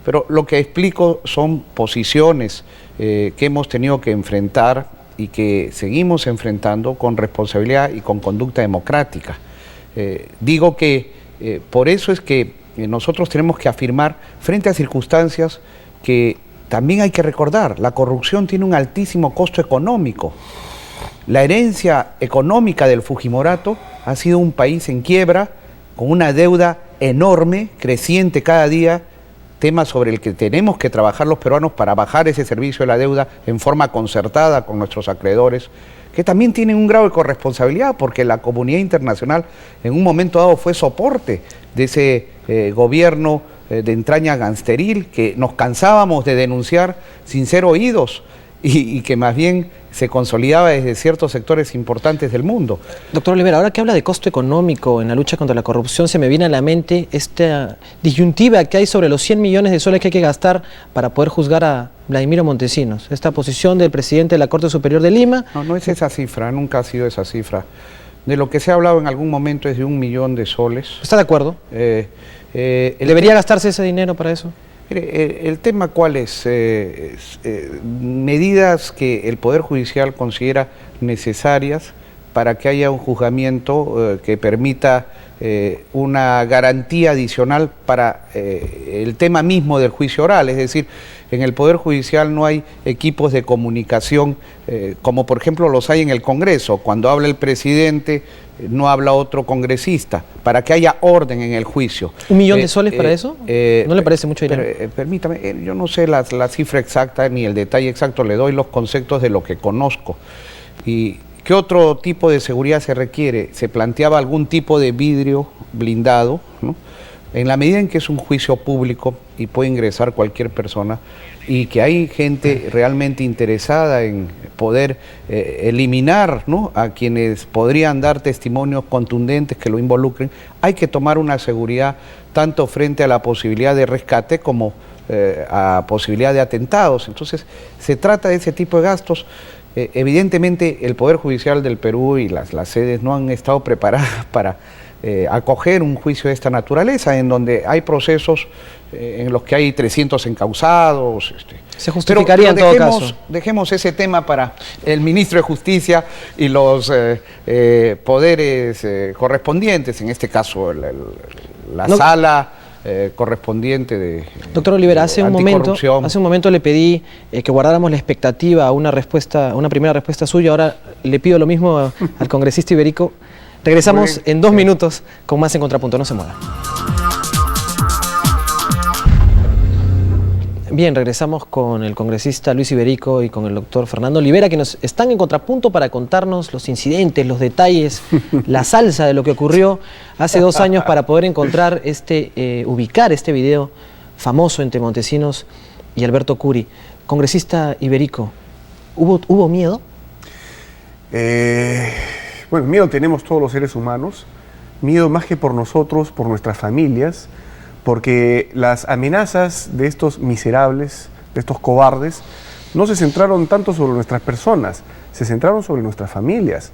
Pero lo que explico son posiciones que hemos tenido que enfrentar y que seguimos enfrentando con responsabilidad y con conducta democrática. Digo que por eso es que nosotros tenemos que afirmar frente a circunstancias que también hay que recordar, la corrupción tiene un altísimo costo económico. La herencia económica del Fujimorato ha sido un país en quiebra, con una deuda enorme, creciente cada día, tema sobre el que tenemos que trabajar los peruanos para bajar ese servicio de la deuda en forma concertada con nuestros acreedores, que también tienen un grado de corresponsabilidad porque la comunidad internacional en un momento dado fue soporte de ese gobierno de entraña gangsteril que nos cansábamos de denunciar sin ser oídos y que más bien se consolidaba desde ciertos sectores importantes del mundo. Doctor Olivera, ahora que habla de costo económico en la lucha contra la corrupción, se me viene a la mente esta disyuntiva que hay sobre los 100 millones de soles que hay que gastar para poder juzgar a Vladimiro Montesinos. Esta posición del presidente de la Corte Superior de Lima. No es esa cifra, nunca ha sido esa cifra. De lo que se ha hablado en algún momento es de 1 millón de soles. ¿Está de acuerdo? ¿Debería gastarse ese dinero para eso? El tema cuál es, medidas que el Poder Judicial considera necesarias para que haya un juzgamiento que permita una garantía adicional para el tema mismo del juicio oral, es decir, en el Poder Judicial no hay equipos de comunicación como por ejemplo los hay en el Congreso, cuando habla el presidente no habla otro congresista, para que haya orden en el juicio. ¿1 millón de soles para eso? ¿No le parece mucho dinero? Permítame, yo no sé la cifra exacta ni el detalle exacto, le doy los conceptos de lo que conozco. ¿Y qué otro tipo de seguridad se requiere? Se planteaba algún tipo de vidrio blindado, ¿no? En la medida en que es un juicio público y puede ingresar cualquier persona y que hay gente realmente interesada en poder eliminar, ¿no?, a quienes podrían dar testimonios contundentes que lo involucren, hay que tomar una seguridad tanto frente a la posibilidad de rescate como a posibilidad de atentados. Entonces, se trata de ese tipo de gastos. Evidentemente, el Poder Judicial del Perú y las sedes no han estado preparadas para acoger un juicio de esta naturaleza, en donde hay procesos en los que hay 300 encausados. Se justificaría en todo caso. Dejemos ese tema para el ministro de Justicia y los poderes correspondientes, en este caso la sala correspondiente de Doctor Olivera, hace un momento le pedí que guardáramos la expectativa a una primera respuesta suya. Ahora le pido lo mismo al congresista Iberico. Regresamos en 2 minutos con más en Contrapunto. No se mueva. Bien, regresamos con el congresista Luis Iberico y con el doctor Fernando Olivera, que nos están en Contrapunto para contarnos los incidentes, los detalles, la salsa de lo que ocurrió hace 2 años para poder encontrar ubicar este video famoso entre Montesinos y Alberto Curi. Congresista Iberico, ¿hubo miedo? Bueno, miedo tenemos todos los seres humanos, miedo más que por nosotros, por nuestras familias, porque las amenazas de estos miserables, de estos cobardes, no se centraron tanto sobre nuestras personas, se centraron sobre nuestras familias.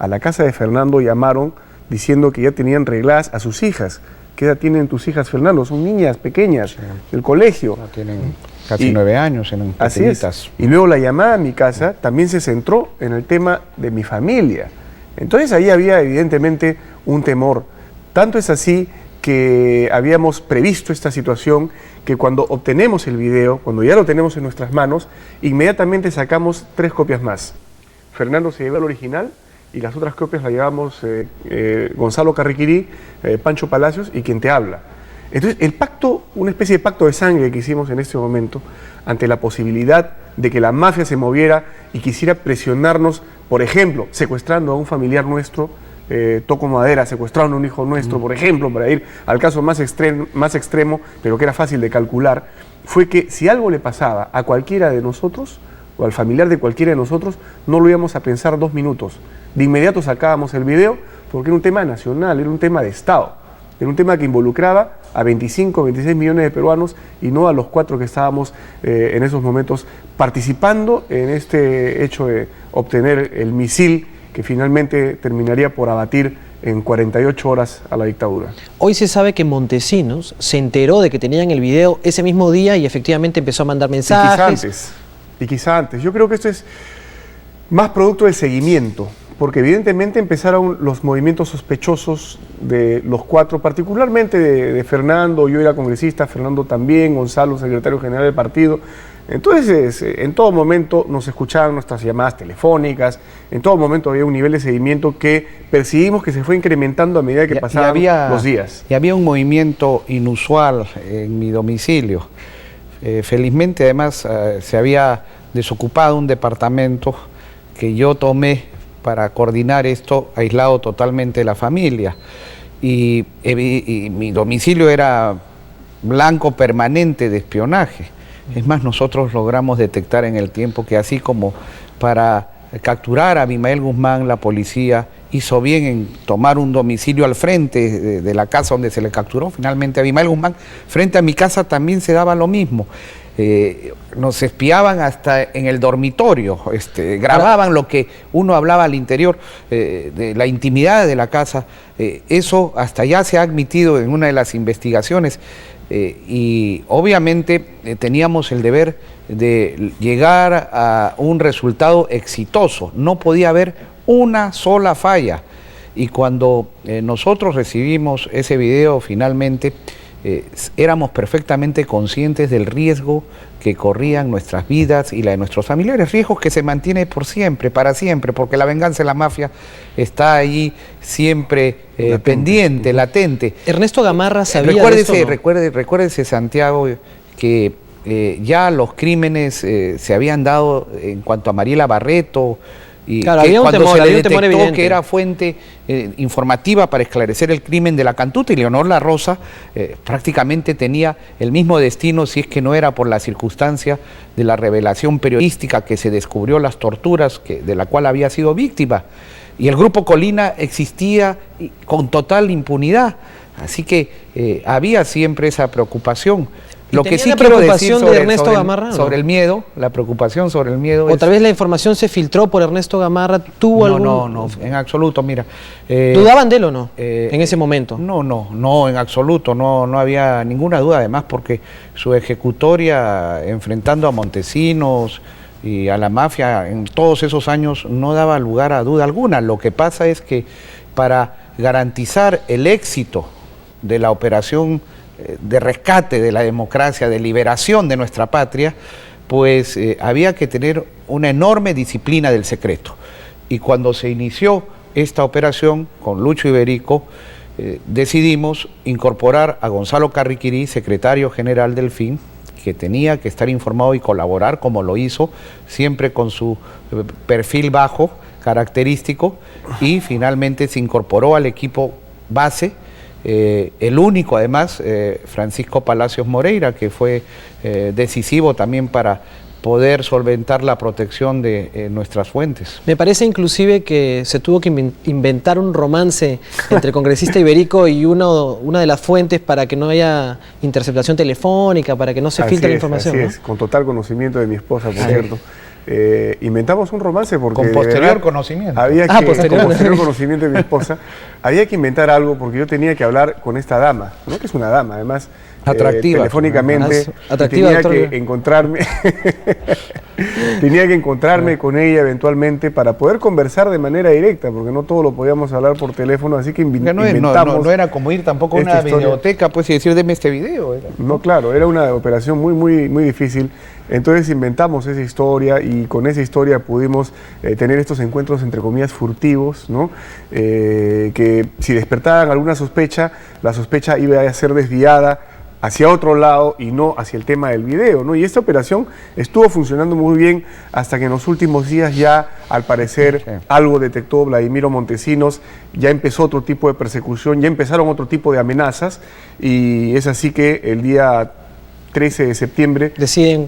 A la casa de Fernando llamaron diciendo que ya tenían regladas a sus hijas. ¿Qué edad tienen tus hijas, Fernando? Son niñas pequeñas, del colegio. No, tienen casi 9 años, eran pequeñitas. Así es. Y luego la llamada a mi casa también se centró en el tema de mi familia. Entonces ahí había evidentemente un temor. Tanto es así que habíamos previsto esta situación que cuando obtenemos el video, cuando ya lo tenemos en nuestras manos, inmediatamente sacamos 3 copias más. Fernando se llevó el original y las otras copias las llevamos Gonzalo Carriquirí, Pancho Palacios y quien te habla. Entonces el pacto, una especie de pacto de sangre que hicimos en este momento, ante la posibilidad de que la mafia se moviera y quisiera presionarnos, por ejemplo, secuestrando a un familiar nuestro, toco madera, secuestraron a un hijo nuestro, por ejemplo, para ir al caso más extremo, pero que era fácil de calcular, fue que si algo le pasaba a cualquiera de nosotros, o al familiar de cualquiera de nosotros, no lo íbamos a pensar 2 minutos. De inmediato sacábamos el video, porque era un tema nacional, era un tema de Estado, era un tema que involucraba a 25, 26 millones de peruanos y no a los 4 que estábamos en esos momentos participando en este hecho de obtener el misil que finalmente terminaría por abatir en 48 horas a la dictadura. Hoy se sabe que Montesinos se enteró de que tenían el video ese mismo día y efectivamente empezó a mandar mensajes. Y quizá antes. Yo creo que esto es más producto del seguimiento, porque evidentemente empezaron los movimientos sospechosos de los 4, particularmente de Fernando. Yo era congresista, Fernando también, Gonzalo, secretario general del partido. Entonces, en todo momento nos escuchaban nuestras llamadas telefónicas, en todo momento había un nivel de seguimiento que percibimos que se fue incrementando a medida que pasaban los días. Y había un movimiento inusual en mi domicilio. Felizmente, además, se había desocupado un departamento que yo tomé para coordinar esto, aislado totalmente de la familia. Y mi domicilio era blanco permanente de espionaje. Es más, nosotros logramos detectar en el tiempo que así como para capturar a Abimael Guzmán, la policía hizo bien en tomar un domicilio al frente de la casa donde se le capturó. Finalmente Abimael Guzmán, frente a mi casa también se daba lo mismo. Nos espiaban hasta en el dormitorio, grababan lo que uno hablaba al interior de la intimidad de la casa. Eso hasta ya se ha admitido en una de las investigaciones. Y obviamente teníamos el deber de llegar a un resultado exitoso. No podía haber una sola falla. Y cuando nosotros recibimos ese video finalmente, éramos perfectamente conscientes del riesgo que corrían nuestras vidas y la de nuestros familiares, riesgos que se mantiene por siempre, para siempre, porque la venganza de la mafia está allí siempre pendiente, latente. Ernesto Gamarra sabía de esto, ¿no? Recuérdese, Santiago, que ya los crímenes se habían dado en cuanto a Mariela Barreto, y claro, que había un cuando temor, se le había un temor detectó evidente. que era fuente informativa para esclarecer el crimen de la Cantuta, y Leonor La Rosa prácticamente tenía el mismo destino, si es que no era por la circunstancia de la revelación periodística que se descubrió las torturas de la cual había sido víctima. Y el Grupo Colina existía con total impunidad, así que había siempre esa preocupación. Lo que sí quiero decir sobre el miedo, la preocupación sobre el miedo. O tal vez la información se filtró por Ernesto Gamarra, ¿tuvo algún...? No, en absoluto, mira. ¿Dudaban de él o no, en ese momento? No, en absoluto, no había ninguna duda, además porque su ejecutoria enfrentando a Montesinos y a la mafia en todos esos años no daba lugar a duda alguna. Lo que pasa es que para garantizar el éxito de la operación de rescate de la democracia, de liberación de nuestra patria, pues había que tener una enorme disciplina del secreto. Y cuando se inició esta operación con Lucho Iberico, decidimos incorporar a Gonzalo Carriquirí, secretario general del FIN, que tenía que estar informado y colaborar como lo hizo, siempre con su perfil bajo, característico, y finalmente se incorporó al equipo base, el único además, Francisco Palacios Moreira, que fue decisivo también para poder solventar la protección de nuestras fuentes. Me parece inclusive que se tuvo que inventar un romance entre el congresista Iberico y una de las fuentes para que no haya interceptación telefónica, para que no se filtre la información. Así es, con total conocimiento de mi esposa, por cierto. Inventamos un romance porque con posterior conocimiento. Con posterior conocimiento de mi esposa, había que inventar algo porque yo tenía que hablar con esta dama, ¿no? Que es una dama, además, atractiva, telefónicamente, atractiva, tenía que encontrarme tenía que encontrarme con ella eventualmente para poder conversar de manera directa, porque no todo lo podíamos hablar por teléfono, así que inventamos. No era como ir tampoco a una videoteca pues, y decir, deme este video. No, claro, era una operación muy difícil. Entonces inventamos esa historia y con esa historia pudimos tener estos encuentros entre comillas furtivos, ¿no? Que si despertaban alguna sospecha, la sospecha iba a ser desviada hacia otro lado y no hacia el tema del video, ¿no? Y esta operación estuvo funcionando muy bien hasta que en los últimos días ya, al parecer, algo detectó Vladimiro Montesinos, ya empezó otro tipo de persecución, ya empezaron otro tipo de amenazas, y es así que el día 13 de septiembre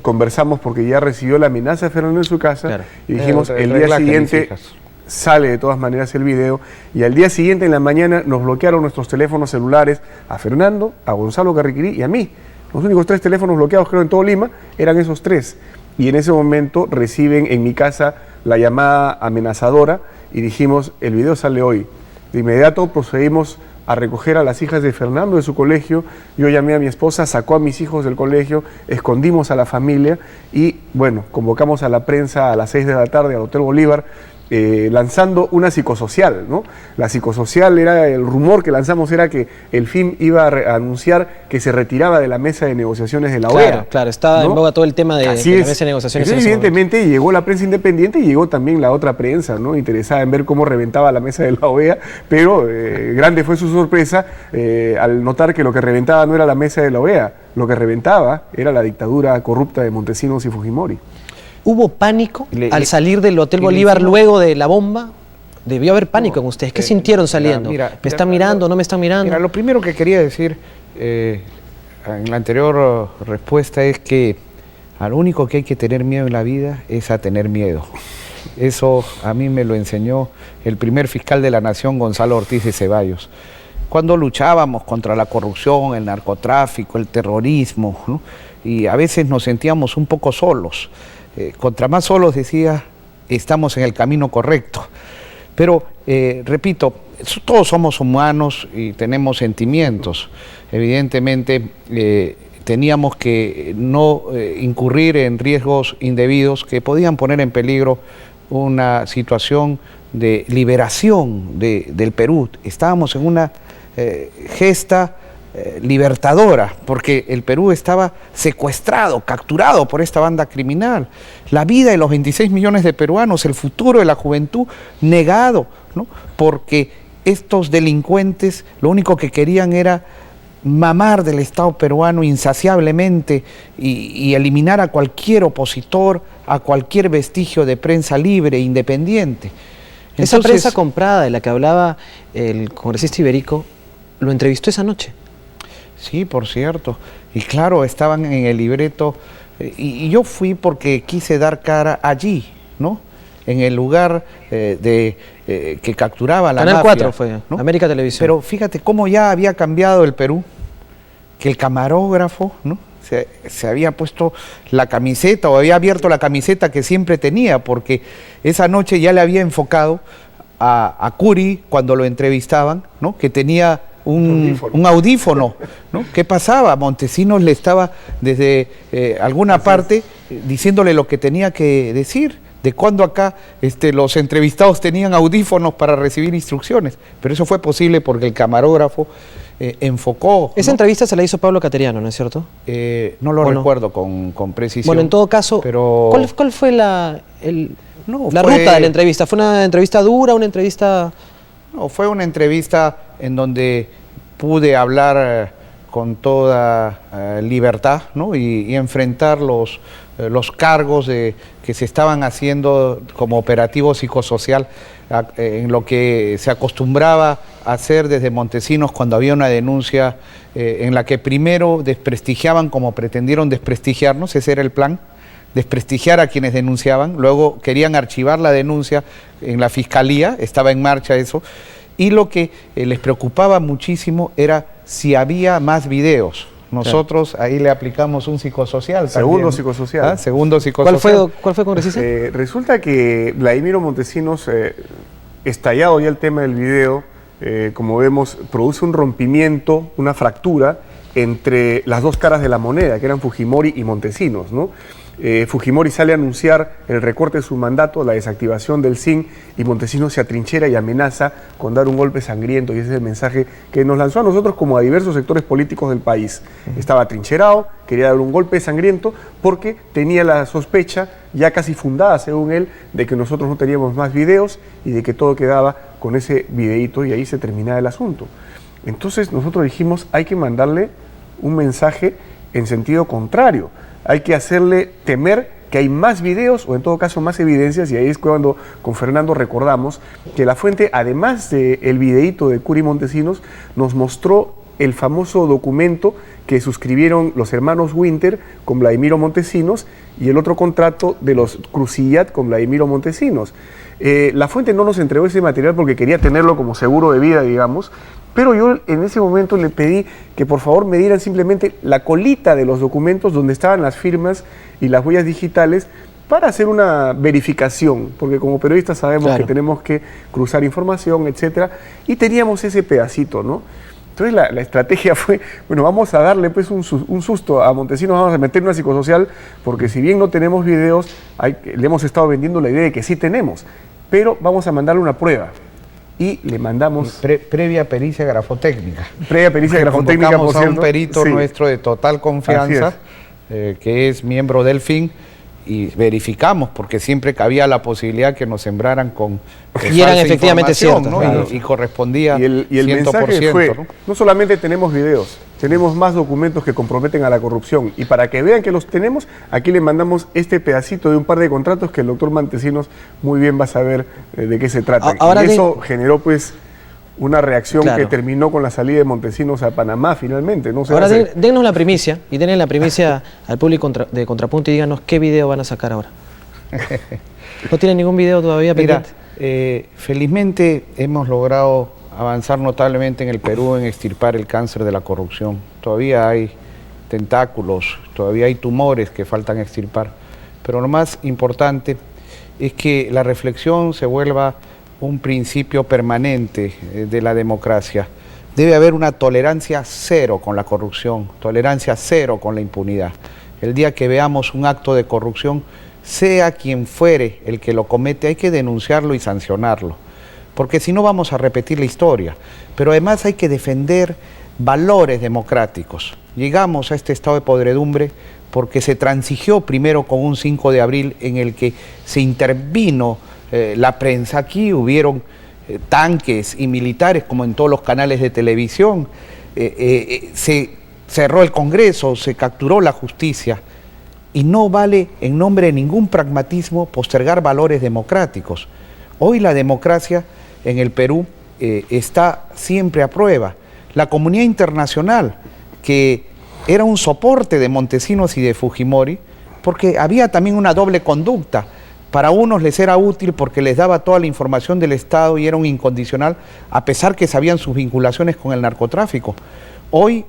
conversamos porque ya recibió la amenaza de Fernando en su casa, y dijimos el día siguiente sale de todas maneras el video, y al día siguiente en la mañana nos bloquearon nuestros teléfonos celulares a Fernando, a Gonzalo Carriquiri y a mí. Los únicos 3 teléfonos bloqueados, creo, en todo Lima, eran esos 3. Y en ese momento reciben en mi casa la llamada amenazadora y dijimos, el video sale hoy. De inmediato procedimos a recoger a las hijas de Fernando de su colegio. Yo llamé a mi esposa, sacó a mis hijos del colegio, escondimos a la familia y, bueno, convocamos a la prensa a las 6 de la tarde al Hotel Bolívar, lanzando una psicosocial, ¿no? La psicosocial era, el rumor que lanzamos era que el FIM iba a anunciar que se retiraba de la mesa de negociaciones de la OEA. Claro, estaba, ¿no?, en boga todo el tema de la mesa de negociaciones. Entonces, evidentemente llegó la prensa independiente y llegó también la otra prensa, ¿no?, interesada en ver cómo reventaba la mesa de la OEA, pero grande fue su sorpresa al notar que lo que reventaba no era la mesa de la OEA, lo que reventaba era la dictadura corrupta de Montesinos y Fujimori. ¿Hubo pánico al salir del Hotel Bolívar luego de la bomba? Debió haber pánico en ustedes. ¿Qué sintieron saliendo? ¿Me están mirando? ¿No me están mirando? Mira, lo primero que quería decir en la anterior respuesta es que al único que hay que tener miedo en la vida es a tener miedo. Eso a mí me lo enseñó el primer fiscal de la Nación, Gonzalo Ortiz de Ceballos. Cuando luchábamos contra la corrupción, el narcotráfico, el terrorismo, ¿no?, y a veces nos sentíamos un poco solos. Contra más solos, decía, estamos en el camino correcto. Pero, repito, todos somos humanos y tenemos sentimientos. Evidentemente, teníamos que no incurrir en riesgos indebidos que podían poner en peligro una situación de liberación del Perú. Estábamos en una gesta libertadora, porque el Perú estaba secuestrado, capturado por esta banda criminal. La vida de los 26 millones de peruanos, el futuro de la juventud negado, ¿no?, porque estos delincuentes lo único que querían era mamar del Estado peruano insaciablemente y eliminar a cualquier opositor, a cualquier vestigio de prensa libre e independiente. Entonces, esa prensa comprada de la que hablaba el congresista Iberico, lo entrevistó esa noche. Sí, por cierto. Y claro, estaban en el libreto. Y yo fui porque quise dar cara allí, ¿no?, en el lugar que capturaba la Canal mafia, 4 fue, ¿no?, América Televisión. Pero fíjate cómo ya había cambiado el Perú, que el camarógrafo, ¿no?, se había puesto la camiseta o había abierto la camiseta que siempre tenía, porque esa noche ya le había enfocado a Curi cuando lo entrevistaban, ¿no?, que tenía un audífono, ¿no? ¿Qué pasaba? Montesinos le estaba desde alguna parte diciéndole lo que tenía que decir. De cuando acá los entrevistados tenían audífonos para recibir instrucciones. Pero eso fue posible porque el camarógrafo enfocó. Esa entrevista se la hizo Pablo Cateriano, ¿no es cierto? No lo recuerdo con precisión. Bueno, en todo caso, pero ¿cuál fue la ruta de la entrevista? ¿Fue una entrevista dura, una entrevista...? No, fue una entrevista en donde pude hablar con toda libertad, ¿no?, y enfrentar los cargos que se estaban haciendo como operativo psicosocial en lo que se acostumbraba a hacer desde Montesinos cuando había una denuncia en la que primero desprestigiaban como pretendieron desprestigiarnos, ese era el plan, desprestigiar a quienes denunciaban, luego querían archivar la denuncia en la fiscalía, estaba en marcha eso, y lo que les preocupaba muchísimo era si había más videos. Nosotros ahí le aplicamos un psicosocial. Segundo psicosocial. ¿Ah? Segundo psicosocial. ¿Cuál fue, congresista? Resulta que Vladimiro Montesinos, estallado ya el tema del video, como vemos, produce un rompimiento, una fractura entre las dos caras de la moneda, que eran Fujimori y Montesinos, ¿no? Fujimori sale a anunciar el recorte de su mandato, la desactivación del SIN, y Montesinos se atrinchera y amenaza con dar un golpe sangriento, y ese es el mensaje que nos lanzó a nosotros como a diversos sectores políticos del país. Estaba atrincherado, quería dar un golpe sangriento porque tenía la sospecha, ya casi fundada según él, de que nosotros no teníamos más videos y de que todo quedaba con ese videíto y ahí se terminaba el asunto. Entonces nosotros dijimos, hay que mandarle un mensaje en sentido contrario. Hay que hacerle temer que hay más videos o en todo caso más evidencias, y ahí es cuando con Fernando recordamos que la fuente, además del videíto de Curi Montesinos, nos mostró el famoso documento que suscribieron los hermanos Winter con Vladimiro Montesinos y el otro contrato de los Crucillat con Vladimiro Montesinos. La fuente no nos entregó ese material porque quería tenerlo como seguro de vida, digamos, pero yo en ese momento le pedí que por favor me dieran simplemente la colita de los documentos donde estaban las firmas y las huellas digitales para hacer una verificación, porque como periodistas sabemos que tenemos que cruzar información, etcétera, y teníamos ese pedacito, ¿no? Entonces la estrategia fue, bueno, vamos a darle pues un susto a Montesinos, vamos a meter una psicosocial, porque si bien no tenemos videos, le hemos estado vendiendo la idea de que sí tenemos, pero vamos a mandarle una prueba. Y le mandamos... previa pericia grafotécnica. Previa pericia grafotécnica, por cierto. A un perito nuestro de total confianza, que es miembro del FIN, y verificamos, porque siempre cabía la posibilidad que nos sembraran con y eran efectivamente ciertos, ¿no? Claro. Y correspondía y el 100%, mensaje fue, ¿no? Solamente tenemos videos, tenemos más documentos que comprometen a la corrupción, y para que vean que los tenemos, aquí le mandamos este pedacito de un par de contratos que el doctor Montesinos muy bien va a saber de qué se trata. Y eso generó pues una reacción que terminó con la salida de Montesinos a Panamá finalmente. No sé. Ahora dennos la primicia, y denle la primicia al público de Contrapunto y díganos qué video van a sacar ahora. ¿No tienen ningún video todavía pendiente? Felizmente hemos logrado avanzar notablemente en el Perú en extirpar el cáncer de la corrupción. Todavía hay tentáculos, todavía hay tumores que faltan extirpar, pero lo más importante es que la reflexión se vuelva un principio permanente de la democracia. Debe haber una tolerancia cero con la corrupción, tolerancia cero con la impunidad. El día que veamos un acto de corrupción, sea quien fuere el que lo comete, hay que denunciarlo y sancionarlo, porque si no vamos a repetir la historia. Pero además hay que defender valores democráticos. Llegamos a este estado de podredumbre porque se transigió primero con un 5 de abril en el que se intervino la prensa. Aquí hubieron tanques y militares como en todos los canales de televisión, se cerró el Congreso, se capturó la justicia, y no vale en nombre de ningún pragmatismo postergar valores democráticos. Hoy la democracia en el Perú está siempre a prueba. La comunidad internacional, que era un soporte de Montesinos y de Fujimori, porque había también una doble conducta. Para unos les era útil porque les daba toda la información del Estado y era un incondicional, a pesar que sabían sus vinculaciones con el narcotráfico. Hoy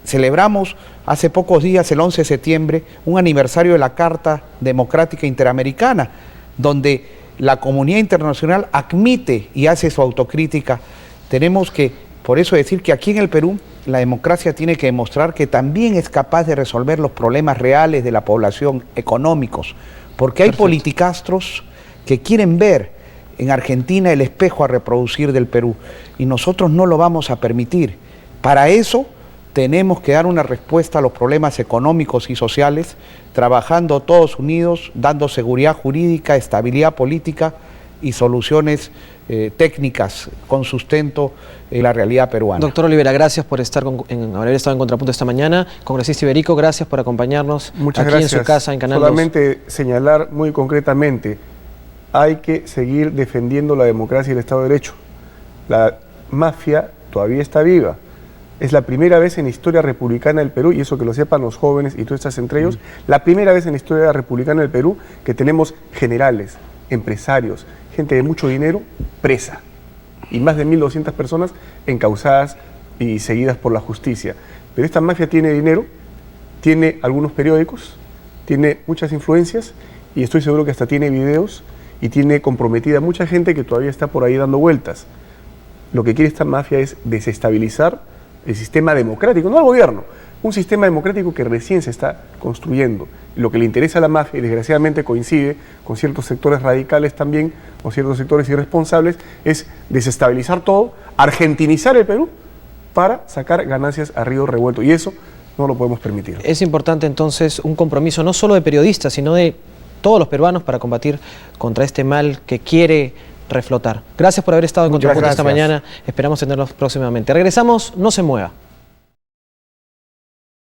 celebramos, hace pocos días, el 11 de septiembre, un aniversario de la Carta Democrática Interamericana, donde la comunidad internacional admite y hace su autocrítica. Tenemos que, por eso, decir que aquí en el Perú, la democracia tiene que demostrar que también es capaz de resolver los problemas reales de la población, económicos, porque hay politicastros que quieren ver en Argentina el espejo a reproducir del Perú, y nosotros no lo vamos a permitir. Para eso tenemos que dar una respuesta a los problemas económicos y sociales, trabajando todos unidos, dando seguridad jurídica, estabilidad política y soluciones técnicas con sustento en la realidad peruana. Doctor Olivera, gracias por haber estado en Contrapunto esta mañana. Congresista Iberico, gracias por acompañarnos aquí en su casa en Canal 2. Solamente señalar muy concretamente, hay que seguir defendiendo la democracia y el Estado de Derecho. La mafia todavía está viva. Es la primera vez en la historia republicana del Perú, y eso que lo sepan los jóvenes y tú estás entre ellos, la primera vez en la historia republicana del Perú que tenemos generales, empresarios, gente de mucho dinero presa, y más de 1.200 personas encausadas y seguidas por la justicia. Pero esta mafia tiene dinero, tiene algunos periódicos, tiene muchas influencias, y estoy seguro que hasta tiene videos, y tiene comprometida mucha gente que todavía está por ahí dando vueltas. Lo que quiere esta mafia es desestabilizar el sistema democrático, no al gobierno, un sistema democrático que recién se está construyendo. Lo que le interesa a la mafia, y desgraciadamente coincide con ciertos sectores radicales también, o ciertos sectores irresponsables, es desestabilizar todo, argentinizar el Perú para sacar ganancias a río revuelto, y eso no lo podemos permitir. Es importante entonces un compromiso no solo de periodistas, sino de todos los peruanos para combatir contra este mal que quiere reflotar. Gracias por haber estado en Contrapunto esta mañana. Esperamos tenerlos próximamente. Regresamos, no se mueva.